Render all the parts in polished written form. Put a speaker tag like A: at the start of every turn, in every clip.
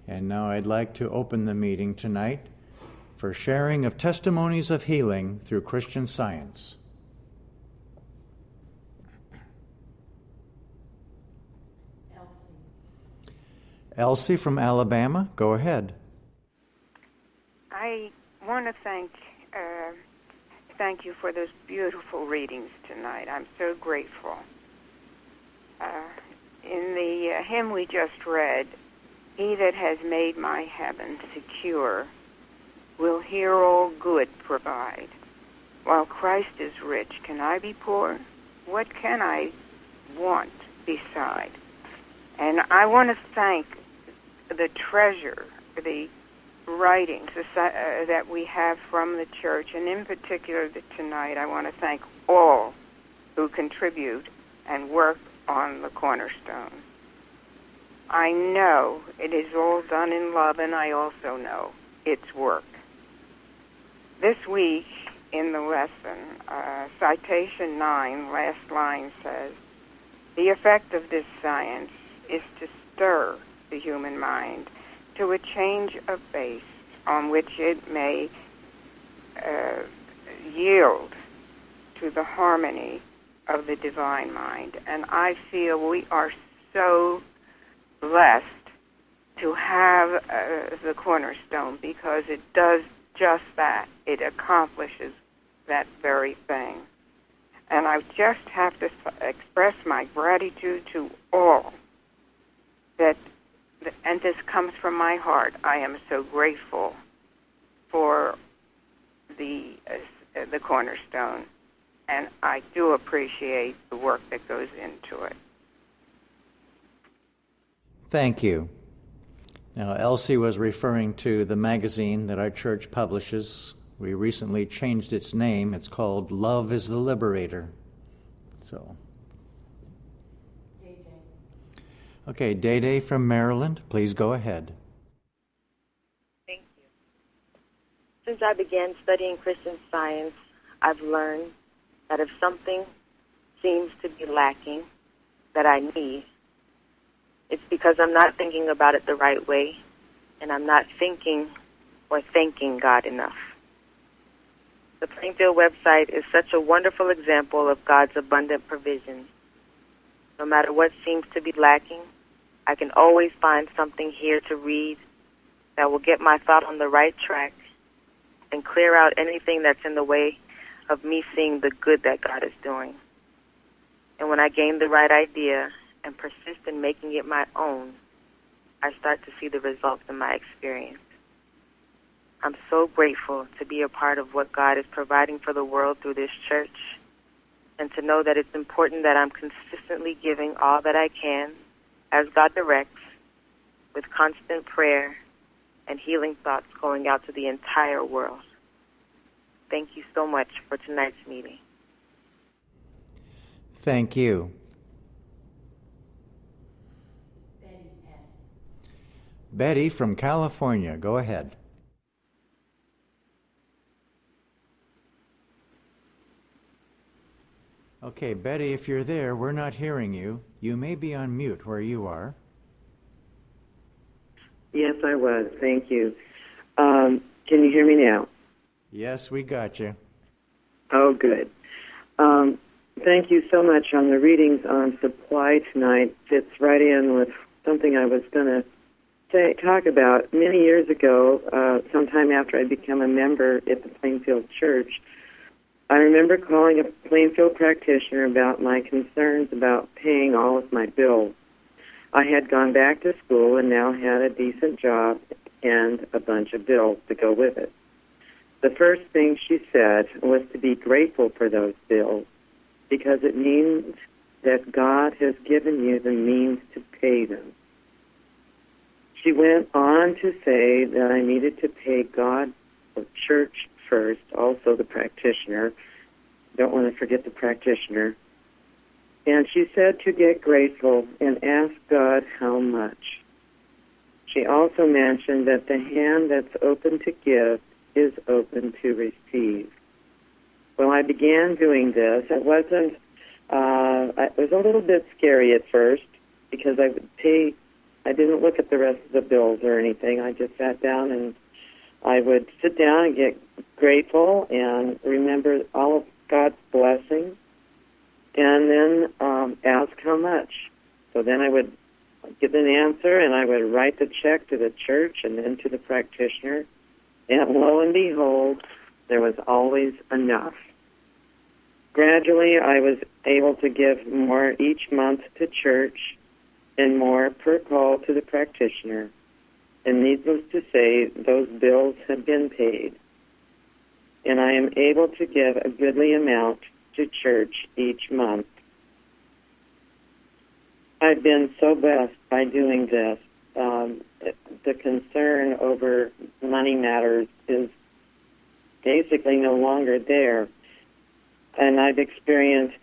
A: And now I'd like to open the meeting tonight for sharing of testimonies of healing through Christian Science. Elsie from Alabama, go ahead.
B: I want to thank you for those beautiful readings tonight. I'm so grateful. In the hymn we just read, "He that has made my heaven secure will here all good provide. While Christ is rich, can I be poor? What can I want beside?" And I want to thank the treasure, the writings that we have from the church, and in particular tonight I want to thank all who contribute and work on the Cornerstone. I know it is all done in love, and I also know it's work. This week in the lesson, citation 9, last line says, "The effect of this science is to stir the human mind to a change of base on which it may yield to the harmony of the divine mind." And I feel we are so blessed to have the Cornerstone, because it does just that. It accomplishes that very thing. And I just have to express my gratitude to all that, and this comes from my heart. I am so grateful for the Cornerstone, and I do appreciate the work that goes into it.
A: Thank you. Now, Elsie was referring to the magazine that our church publishes. We recently changed its name. It's called Love is the Liberator. So. Okay, Day from Maryland, please go ahead.
C: Thank you. Since I began studying Christian Science, I've learned that if something seems to be lacking that I need, it's because I'm not thinking about it the right way, and I'm not thinking or thanking God enough. The Plainfield website is such a wonderful example of God's abundant provision. No matter what seems to be lacking, I can always find something here to read that will get my thought on the right track and clear out anything that's in the way of me seeing the good that God is doing. And when I gain the right idea and persist in making it my own, I start to see the results in my experience. I'm so grateful to be a part of what God is providing for the world through this church, and to know that it's important that I'm consistently giving all that I can, as God directs, with constant prayer and healing thoughts going out to the entire world. Thank you so much for tonight's meeting.
A: Thank you. Betty from California, go ahead. Okay, Betty, if you're there, we're not hearing you. You may be on mute where you are.
D: Yes, I was. Thank you. Can you hear me now?
A: Yes, we got you.
D: Oh, good. Thank you so much on the readings on supply tonight. Fits right in with something I was going to talk about. Many years ago, sometime after I became a member at the Plainfield Church, I remember calling a Plainfield practitioner about my concerns about paying all of my bills. I had gone back to school and now had a decent job and a bunch of bills to go with it. The first thing she said was to be grateful for those bills, because it means that God has given you the means to pay them. She went on to say that I needed to pay God or church first, also the practitioner. Don't want to forget the practitioner. And she said to get grateful and ask God how much. She also mentioned that the hand that's open to give is open to receive. Well, I began doing this. It was a little bit scary at first, because I would pay I didn't look at the rest of the bills or anything. I just sat down and I would sit down and get grateful and remember all of God's blessings, and then ask how much. So then I would give an answer, and I would write the check to the church and then to the practitioner, and lo and behold, there was always enough. Gradually, I was able to give more each month to church and more per call to the practitioner. And needless to say, those bills have been paid. And I am able to give a goodly amount to church each month. I've been so blessed by doing this. The concern over money matters is basically no longer there. And I've experienced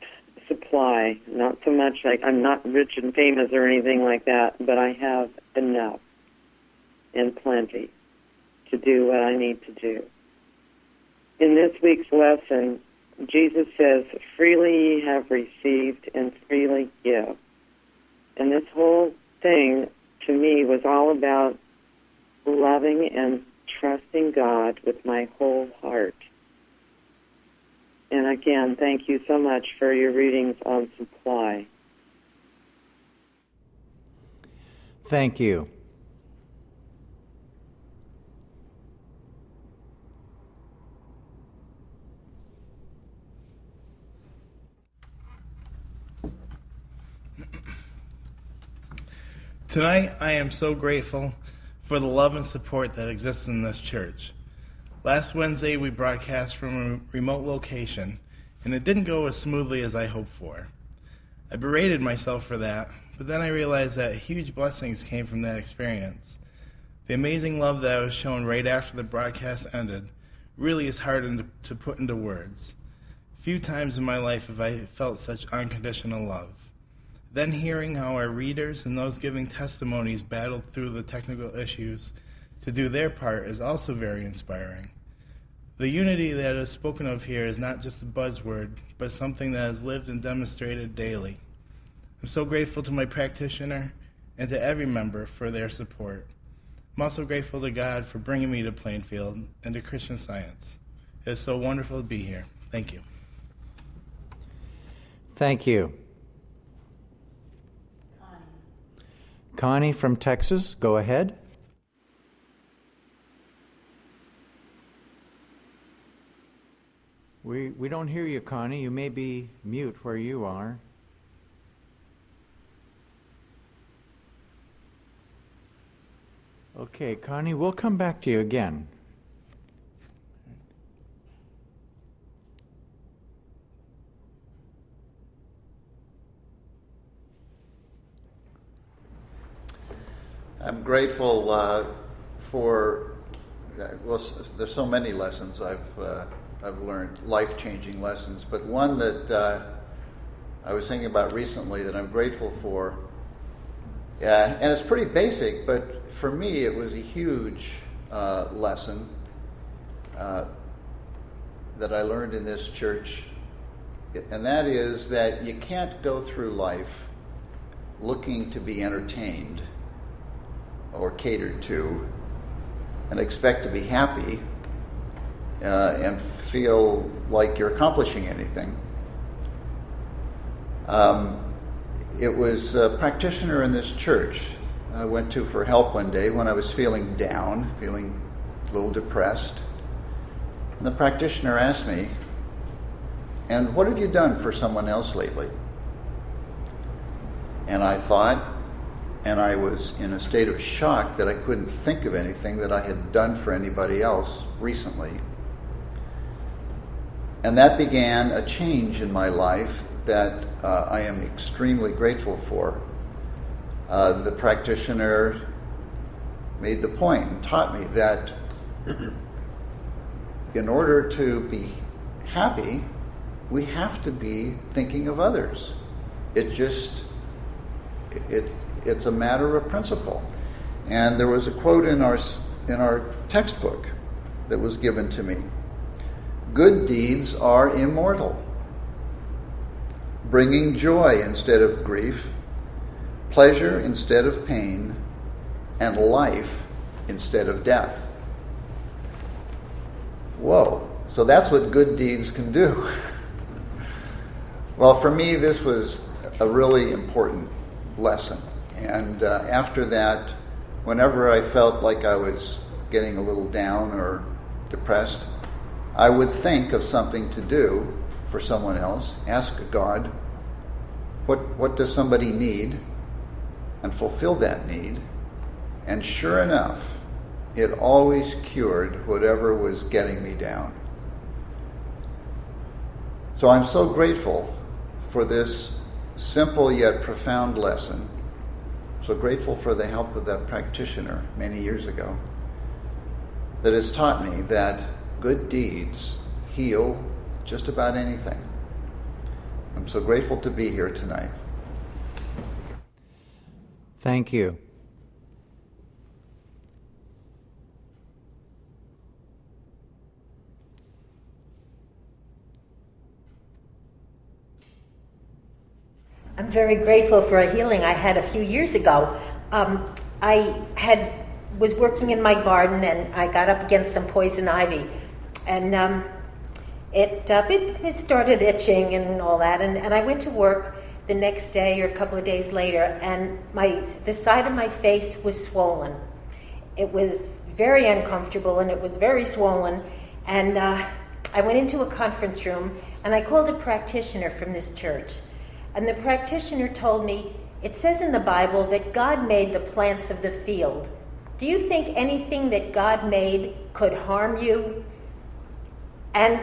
D: supply, not so much like I'm not rich and famous or anything like that, but I have enough and plenty to do what I need to do. In this week's lesson, Jesus says, freely ye have received and freely give. And this whole thing, to me, was all about loving and trusting God with my whole heart. And again, thank you so much for your readings on supply.
A: Thank you.
E: Tonight, I am so grateful for the love and support that exists in this church. Last Wednesday, we broadcast from a remote location, and it didn't go as smoothly as I hoped for. I berated myself for that, but then I realized that huge blessings came from that experience. The amazing love that I was shown right after the broadcast ended really is hard to put into words. Few times in my life have I felt such unconditional love. Then hearing how our readers and those giving testimonies battled through the technical issues to do their part is also very inspiring. The unity that is spoken of here is not just a buzzword, but something that is lived and demonstrated daily. I'm so grateful to my practitioner and to every member for their support. I'm also grateful to God for bringing me to Plainfield and to Christian Science. It is so wonderful to be here. Thank you.
A: Thank you. Connie from Texas, go ahead. We don't hear you, Connie. You may be mute where you are. Okay, Connie, we'll come back to you again.
F: I'm grateful for, well, there's so many lessons I've learned, life-changing lessons, but one that I was thinking about recently that I'm grateful for, and it's pretty basic, but for me it was a huge lesson that I learned in this church, and that is that you can't go through life looking to be entertained or catered to and expect to be happy and feel like you're accomplishing anything. It was a practitioner in this church I went to for help one day when I was feeling down, feeling a little depressed. And the practitioner asked me, "And what have you done for someone else lately?" And I thought, and I was in a state of shock that I couldn't think of anything that I had done for anybody else recently. And that began a change in my life that I am extremely grateful for. The practitioner made the point and taught me that in order to be happy, we have to be thinking of others. It's a matter of principle. And there was a quote in our textbook that was given to me. "Good deeds are immortal, bringing joy instead of grief, pleasure instead of pain, and life instead of death. Whoa, so that's what good deeds can do. Well, for me, this was a really important lesson. And after that, whenever I felt like I was getting a little down or depressed, I would think of something to do for someone else, ask God, what does somebody need, and fulfill that need. And sure enough, it always cured whatever was getting me down. So I'm so grateful for this simple yet profound lesson. So grateful for the help of that practitioner many years ago that has taught me that good deeds heal just about anything. I'm so grateful to be here tonight.
A: Thank you.
G: I'm very grateful for a healing I had a few years ago. Was working in my garden and I got up against some poison ivy, and it started itching and all that. And I went to work the next day or a couple of days later, and the side of my face was swollen. It was very uncomfortable and it was very swollen. And I went into a conference room and I called a practitioner from this church. And the practitioner told me, it says in the Bible that God made the plants of the field. Do you think anything that God made could harm you? And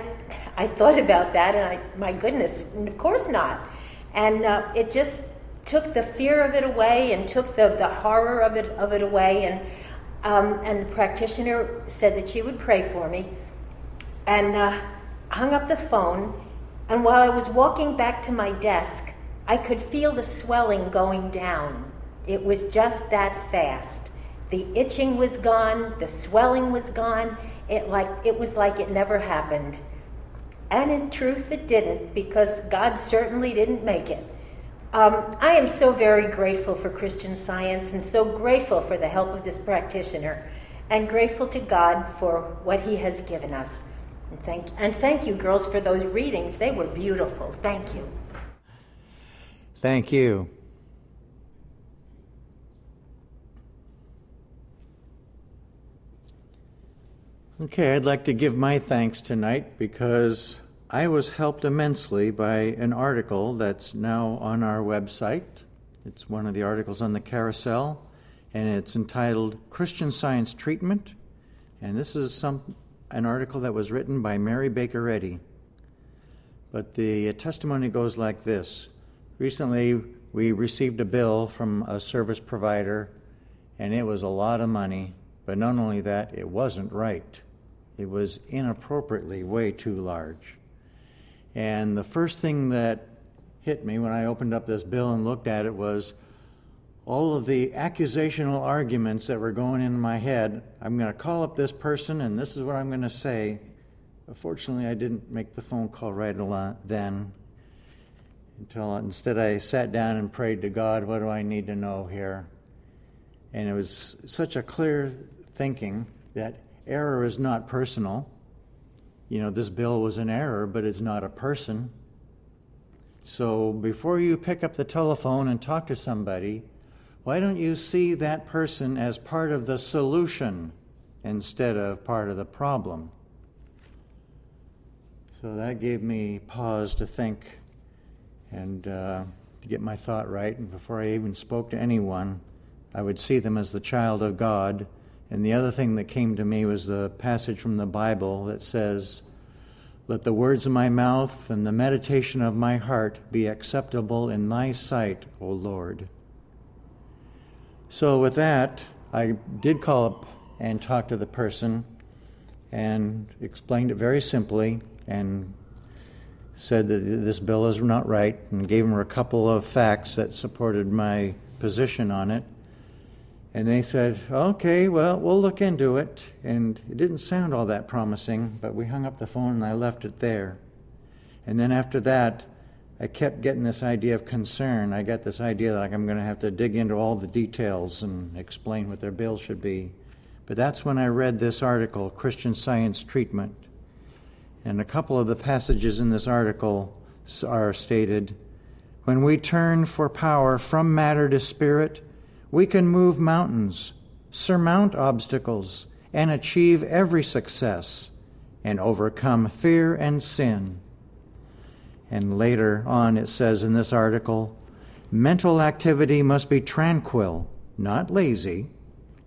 G: I thought about that, and my goodness, of course not. And it just took the fear of it away and took the horror of it away. And the practitioner said that she would pray for me, and hung up the phone. And while I was walking back to my desk, I could feel the swelling going down. It was just that fast. The itching was gone, the swelling was gone. It was like it never happened. And in truth, it didn't, because God certainly didn't make it. I am so very grateful for Christian Science and so grateful for the help of this practitioner and grateful to God for what he has given us. And thank you, girls, for those readings. They were beautiful. Thank you.
A: Thank you. Okay, I'd like to give my thanks tonight because I was helped immensely by an article that's now on our website. It's one of the articles on the carousel, and it's entitled Christian Science Treatment. And this is an article that was written by Mary Baker Eddy. But the testimony goes like this. Recently, we received a bill from a service provider, and it was a lot of money. But not only that, it wasn't right. It was inappropriately way too large. And the first thing that hit me when I opened up this bill and looked at it was all of the accusational arguments that were going in my head. I'm going to call up this person, and this is what I'm going to say. Fortunately, I didn't make the phone call right then. Instead I sat down and prayed to God, what do I need to know here? And it was such a clear thinking that error is not personal. You know, this bill was an error, but it's not a person. So before you pick up the telephone and talk to somebody, why don't you see that person as part of the solution instead of part of the problem? So that gave me pause to think and to get my thought right. And before I even spoke to anyone, I would see them as the child of God. And the other thing that came to me was the passage from the Bible that says, let the words of my mouth and the meditation of my heart be acceptable in thy sight, O Lord. So with that, I did call up and talk to the person and explained it very simply and said that this bill is not right and gave them a couple of facts that supported my position on it. And they said, okay, well, we'll look into it. And it didn't sound all that promising, but we hung up the phone and I left it there. And then after that, I kept getting this idea of concern. I got this idea that I'm going to have to dig into all the details and explain what their bill should be. But that's when I read this article, Christian Science Treatment. And a couple of the passages in this article are stated, when we turn for power from matter to spirit, we can move mountains, surmount obstacles, and achieve every success, and overcome fear and sin. And later on it says in this article, mental activity must be tranquil, not lazy.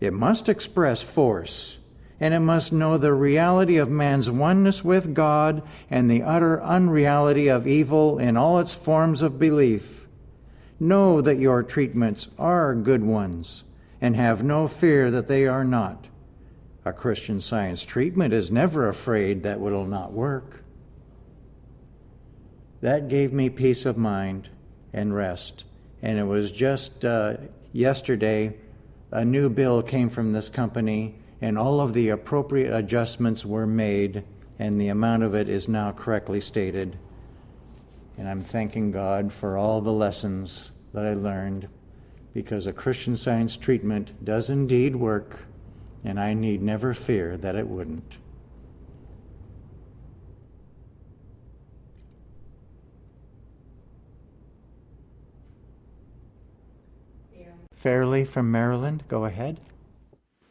A: It must express force, and it must know the reality of man's oneness with God and the utter unreality of evil in all its forms of belief. Know that your treatments are good ones, and have no fear that they are not. A Christian Science treatment is never afraid that it will not work. That gave me peace of mind and rest. And it was just yesterday, a new bill came from this company, and all of the appropriate adjustments were made, and the amount of it is now correctly stated. And I'm thanking God for all the lessons that I learned, because a Christian Science treatment does indeed work, and I need never fear that it wouldn't. Fairley from Maryland, go ahead.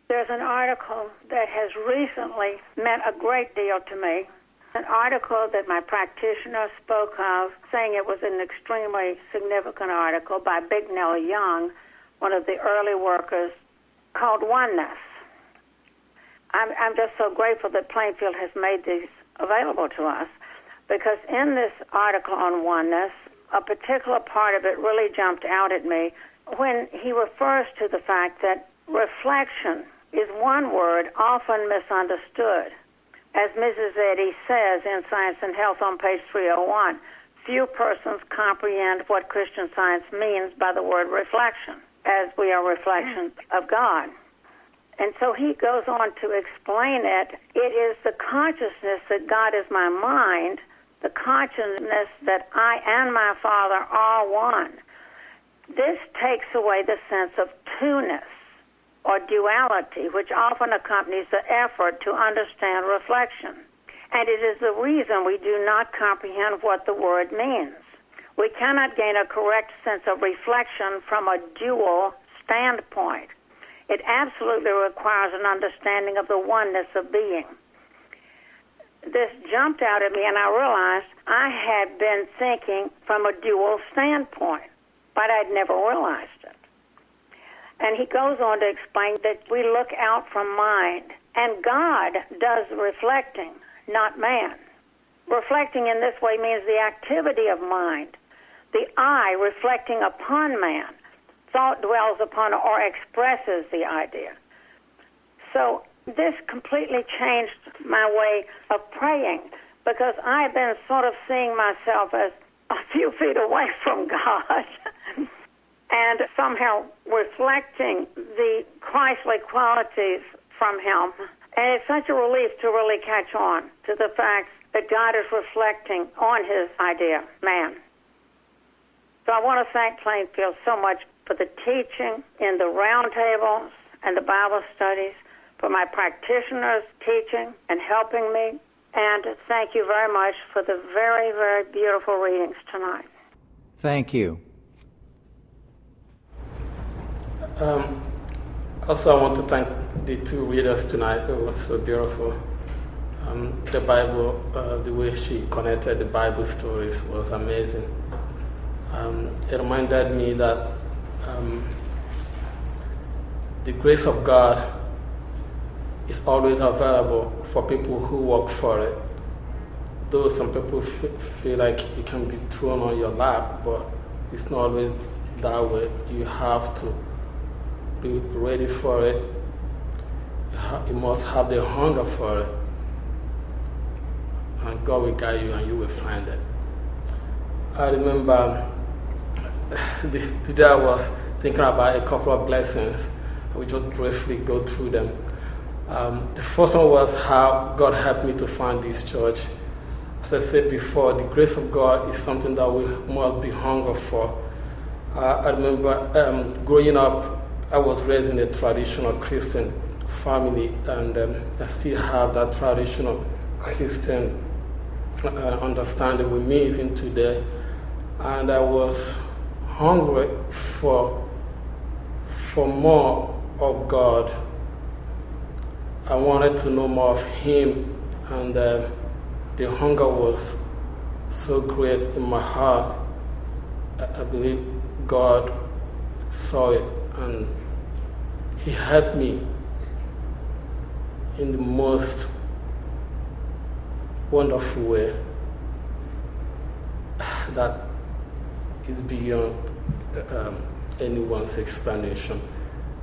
H: There's an article that has recently meant a great deal to me. An article that my practitioner spoke of, saying it was an extremely significant article by Bignell Young, one of the early workers, called Oneness. I'm just so grateful that Plainfield has made these available to us, because in this article on oneness, a particular part of it really jumped out at me when he refers to the fact that reflection is one word often misunderstood. As Mrs. Eddy says in Science and Health on page 301, few persons comprehend what Christian Science means by the word reflection, as we are reflections of God. And so he goes on to explain it. It is the consciousness that God is my mind, the consciousness that I and my Father are one. This takes away the sense of two-ness or duality, which often accompanies the effort to understand reflection. And it is the reason we do not comprehend what the word means. We cannot gain a correct sense of reflection from a dual standpoint. It absolutely requires an understanding of the oneness of being. This jumped out at me, and I realized I had been thinking from a dual standpoint, but I'd never realized it. And he goes on to explain that we look out from mind, and God does reflecting, not man. Reflecting in this way means the activity of mind, the I reflecting upon man. Thought dwells upon or expresses the idea. So this completely changed my way of praying, because I've been sort of seeing myself as a few feet away from God and somehow reflecting the Christ-like qualities from Him. And it's such a relief to really catch on to the fact that God is reflecting on His idea, man. So I want to thank Plainfield so much for the teaching in the roundtables and the Bible studies, for my practitioners teaching and helping me, and thank you very much for the very, very beautiful readings tonight.
A: Thank you.
I: Also, I want to thank the two readers tonight. It was so beautiful. The Bible, the way she connected the Bible stories was amazing. It reminded me that the grace of God is always available for people who work for it. Though some people feel like it can be thrown on your lap, but it's not always that way. You have to be ready for it. You must have the hunger for it. And God will guide you and you will find it. I remember today I was thinking about a couple of blessings. I will just briefly go through them. The first one was how God helped me to find this church. As I said before, the grace of God is something that we must be hungry for. I remember growing up, I was raised in a traditional Christian family, and I still have that traditional Christian understanding with me even today. And I was hungry for more of God. I wanted to know more of Him, and the hunger was so great in my heart. I believe God saw it, and He helped me in the most wonderful way that is beyond anyone's explanation,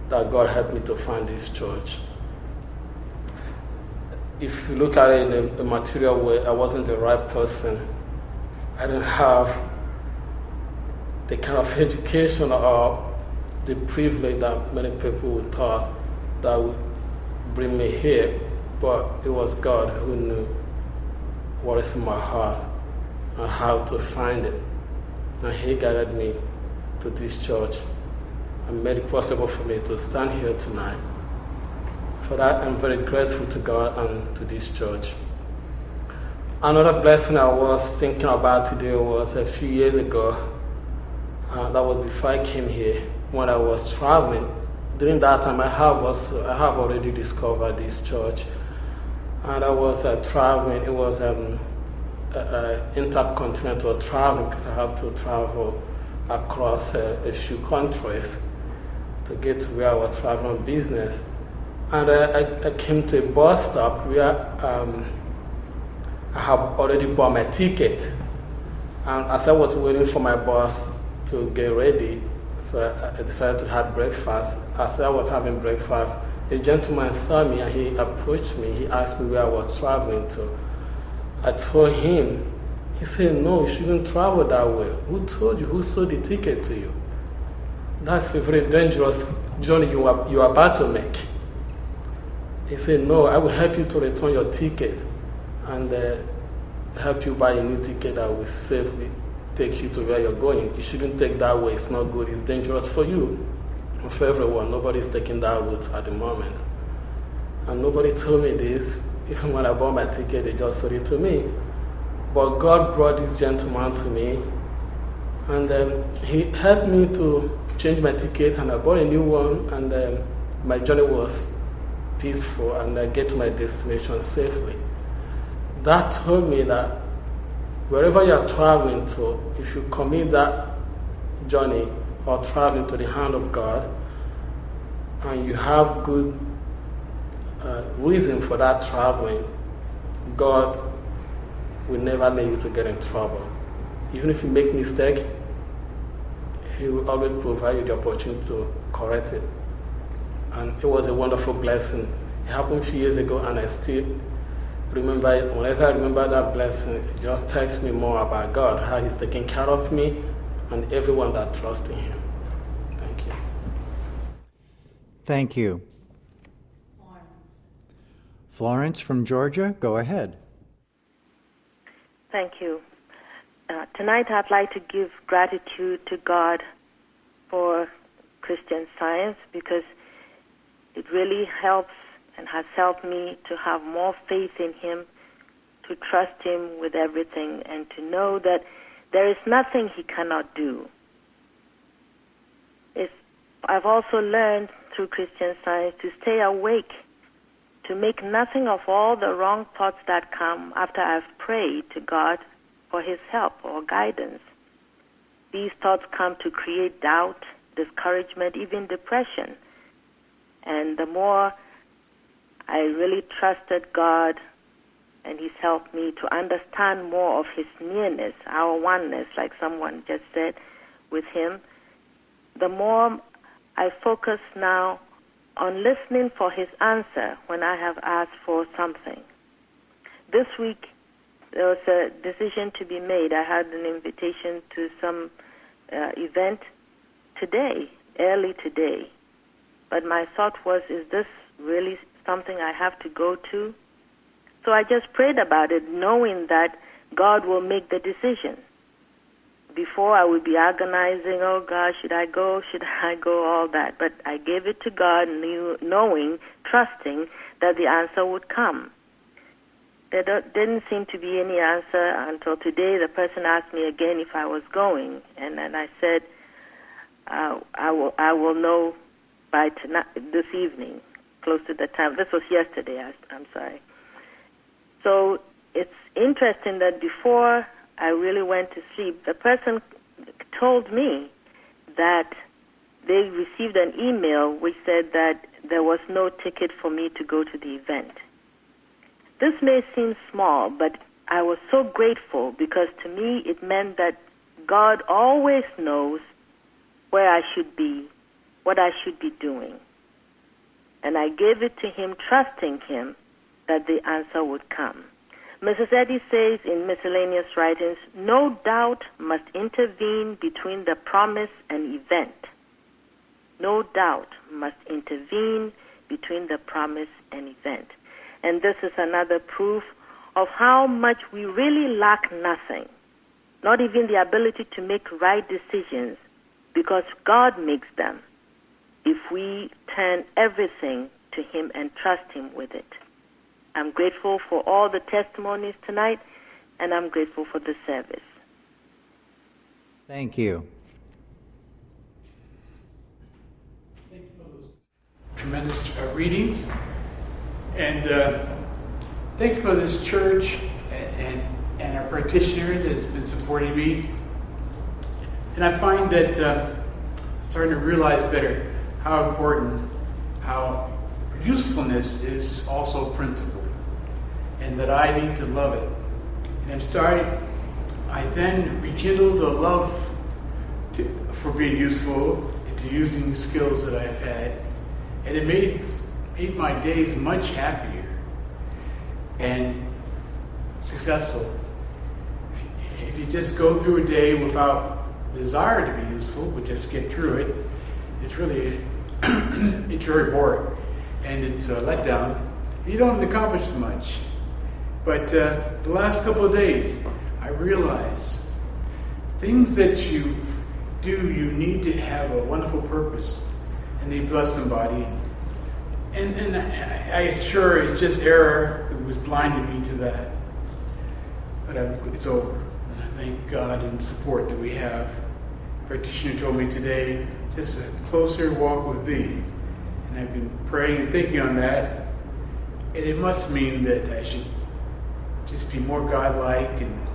I: that God helped me to find this church. If you look at it in a material way, I wasn't the right person. I didn't have the kind of education or the privilege that many people would thought that would bring me here, but it was God who knew what is in my heart and how to find it. And He guided me to this church and made it possible for me to stand here tonight. For that, I'm very grateful to God and to this church. Another blessing I was thinking about today was a few years ago. That was before I came here, when I was traveling. During that time, I have already discovered this church. And I was traveling. It was intercontinental traveling, because I have to travel across a few countries to get to where I was traveling on business. And I came to a bus stop where I have already bought my ticket. And as I was waiting for my bus to get ready, so I decided to have breakfast. As I was having breakfast, a gentleman saw me and he approached me. He asked me where I was traveling to. I told him. He said, "No, you shouldn't travel that way. Who told you? Who sold the ticket to you? That's a very dangerous journey you are about to make." He said, "No, I will help you to return your ticket and help you buy a new ticket that will safely take you to where you're going. You shouldn't take that way. It's not good. It's dangerous for you and for everyone. Nobody's taking that route at the moment." And nobody told me this. Even when I bought my ticket, they just sold it to me. But God brought this gentleman to me, and he helped me to change my ticket, and I bought a new one, and my journey was peaceful, and I get to my destination safely. That told me that wherever you are traveling to, if you commit that journey or traveling to the hand of God, and you have good reason for that traveling, God will never let you to get in trouble. Even if you make mistake, He will always provide you the opportunity to correct it. And it was a wonderful blessing. It happened a few years ago, and I still remember it. Whenever I remember that blessing, it just tells me more about God, how He's taking care of me and everyone that trusts in Him. Thank you.
A: Thank you. Florence from Georgia, go ahead.
C: Thank you. Tonight I'd like to give gratitude to God for Christian Science, because it really helps and has helped me to have more faith in Him, to trust Him with everything, and to know that there is nothing He cannot do. I've also learned through Christian Science to stay awake, to make nothing of all the wrong thoughts that come after I've prayed to God for His help or guidance. These thoughts come to create doubt, discouragement, even depression. And the more I really trusted God, and He's helped me to understand more of His nearness, our oneness, like someone just said, with Him, the more I focus now on listening for His answer when I have asked for something. This week, there was a decision to be made. I had an invitation to some event today, early today. But my thought was, is this really something I have to go to? So I just prayed about it, knowing that
J: God will make the decision. Before I would be agonizing, oh God, should I go, all that. But I gave it to God, knowing, trusting that the answer would come. There didn't seem to be any answer until today. The person asked me again if I was going, and then I said, I will know by tonight, this evening, close to the time. This was yesterday, I'm sorry. So it's interesting that before I really went to sleep, the person told me that they received an email which said that there was no ticket for me to go to the event. This may seem small, but I was so grateful because to me it meant that God always knows where I should be, what I should be doing. And I gave it to him, trusting him that the answer would come. Mrs. Eddy says in Miscellaneous Writings, no doubt must intervene between the promise and event. No doubt must intervene between the promise and event. And this is another proof of how much we really lack nothing, not even the ability to make right decisions, because God makes them if we turn everything to him and trust him with it. I'm grateful for all the testimonies tonight, and I'm grateful for the service.
A: Thank you.
K: Thank you for those tremendous readings. And thank you for this church and our practitioner that has been supporting me. And I find that starting to realize better how important, how usefulness is also principle, and that I need to love it. And I then rekindled a love for being useful, into using the skills that I've had, and it made my days much happier and successful. If you just go through a day without desire to be useful, but just get through it, it's really it's very boring and it's a letdown. You don't accomplish much. But the last couple of days, I realized things that you do, you need to have a wonderful purpose and they bless somebody. And I sure it's just error that was blinding me to that. But it's over. And I thank God and the support that we have. Practitioner told me today, just a closer walk with thee. And I've been praying and thinking on that. And it must mean that I should just be more God-like and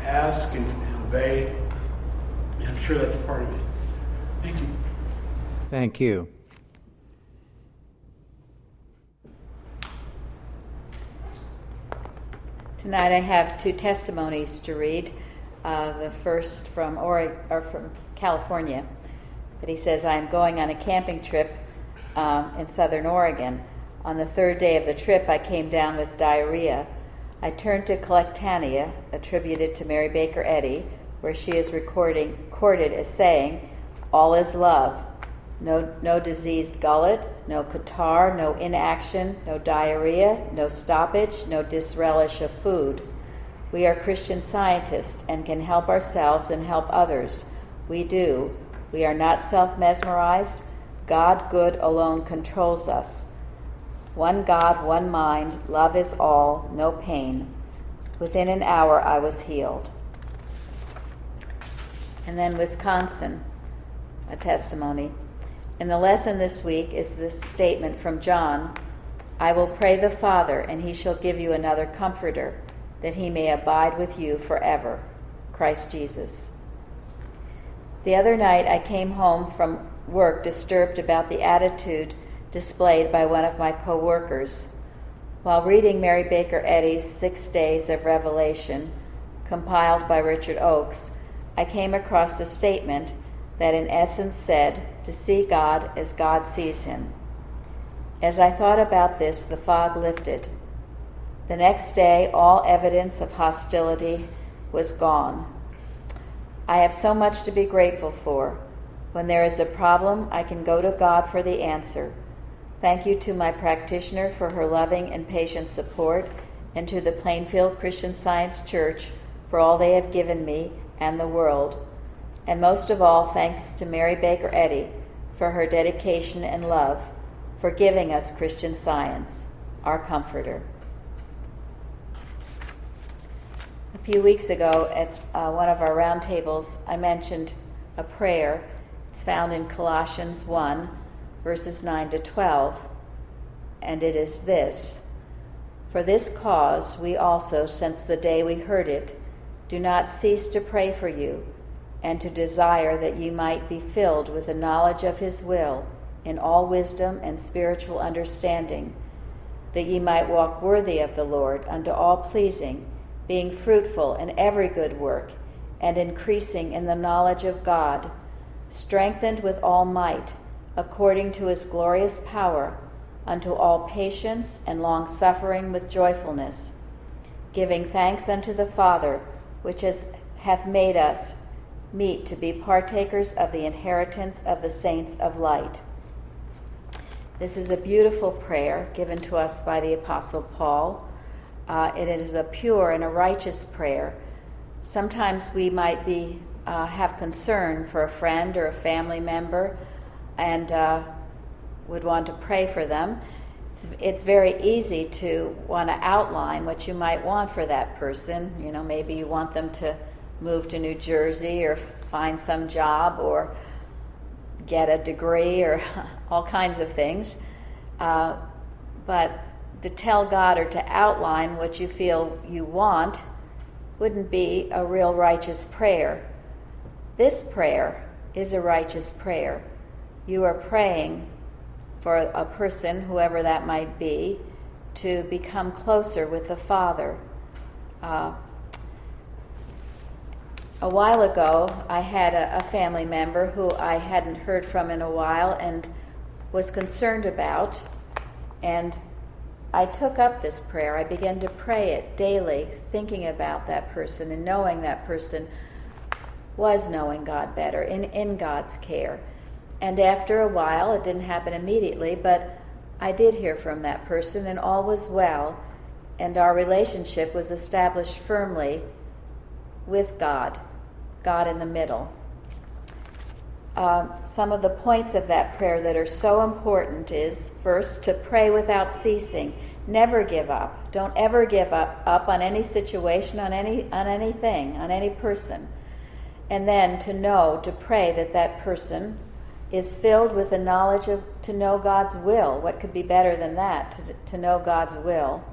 K: ask and obey. And I'm sure that's part of it. Thank you.
A: Thank you.
L: Tonight I have two testimonies to read. The first from California. But he says, I am going on a camping trip in southern Oregon. On the third day of the trip, I came down with diarrhea. I turned to Collectania, attributed to Mary Baker Eddy, where she is recorded as saying, all is love. No diseased gullet, no catarrh, no inaction, no diarrhea, no stoppage, no disrelish of food. We are Christian scientists and can help ourselves and help others. We do. We are not self-mesmerized. God good alone controls us. One God, one mind, love is all, no pain. Within an hour I was healed. And then Wisconsin, a testimony. In the lesson this week is this statement from John, I will pray the Father, and he shall give you another comforter, that he may abide with you forever, Christ Jesus. The other night I came home from work disturbed about the attitude displayed by one of my co-workers. While reading Mary Baker Eddy's 6 Days of Revelation, compiled by Richard Oakes, I came across a statement that in essence said, to see God as God sees him. As I thought about this, the fog lifted. The next day, all evidence of hostility was gone. I have so much to be grateful for. When there is a problem, I can go to God for the answer. Thank you to my practitioner for her loving and patient support, and to the Plainfield Christian Science Church for all they have given me and the world. And most of all, thanks to Mary Baker Eddy for her dedication and love, for giving us Christian Science, our comforter. A few weeks ago at one of our roundtables, I mentioned a prayer. It's found in Colossians 1, verses 9 to 12, and it is this: "For this cause we also, since the day we heard it, do not cease to pray for you, and to desire that ye might be filled with the knowledge of his will, in all wisdom and spiritual understanding, that ye might walk worthy of the Lord, unto all pleasing, being fruitful in every good work, and increasing in the knowledge of God, strengthened with all might, according to his glorious power, unto all patience and long-suffering with joyfulness, giving thanks unto the Father, which hath made us meet to be partakers of the inheritance of the saints of light." This is a beautiful prayer given to us by the Apostle Paul. It is a pure and a righteous prayer. Sometimes we might have concern for a friend or a family member and would want to pray for them. It's very easy to want to outline what you might want for that person. You know, maybe you want them to move to New Jersey or find some job or get a degree or all kinds of things. But to tell God or to outline what you feel you want wouldn't be a real righteous prayer. This prayer is a righteous prayer. You are praying for a person, whoever that might be, to become closer with the Father. A while ago, I had a family member who I hadn't heard from in a while and was concerned about, and I took up this prayer. I began to pray it daily, thinking about that person and knowing that person was knowing God better, in God's care. And after a while, it didn't happen immediately, but I did hear from that person, and all was well, and our relationship was established firmly with God in the middle. Some of the points of that prayer that are so important is, first, to pray without ceasing. Never give up. Don't ever give up on any situation, on anything, on any person. And then to pray that that person is filled with the knowledge to know God's will. What could be better than that, to know God's will?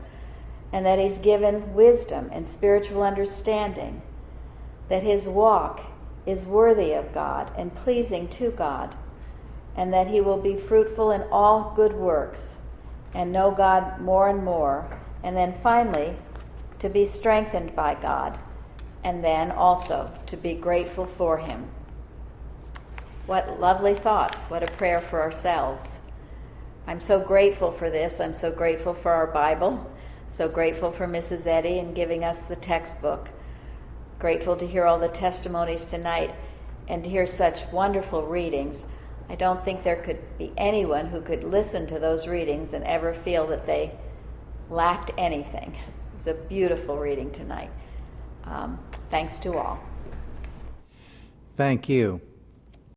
L: And that he's given wisdom and spiritual understanding, that his walk is worthy of God and pleasing to God, and that he will be fruitful in all good works and know God more and more. And then finally, to be strengthened by God, and then also to be grateful for him. What lovely thoughts. What a prayer for ourselves. I'm so grateful for this. I'm so grateful for our Bible. So grateful for Mrs. Eddy and giving us the textbook. Grateful to hear all the testimonies tonight and to hear such wonderful readings. I don't think there could be anyone who could listen to those readings and ever feel that they lacked anything. It was a beautiful reading tonight. Thanks to all.
A: Thank you.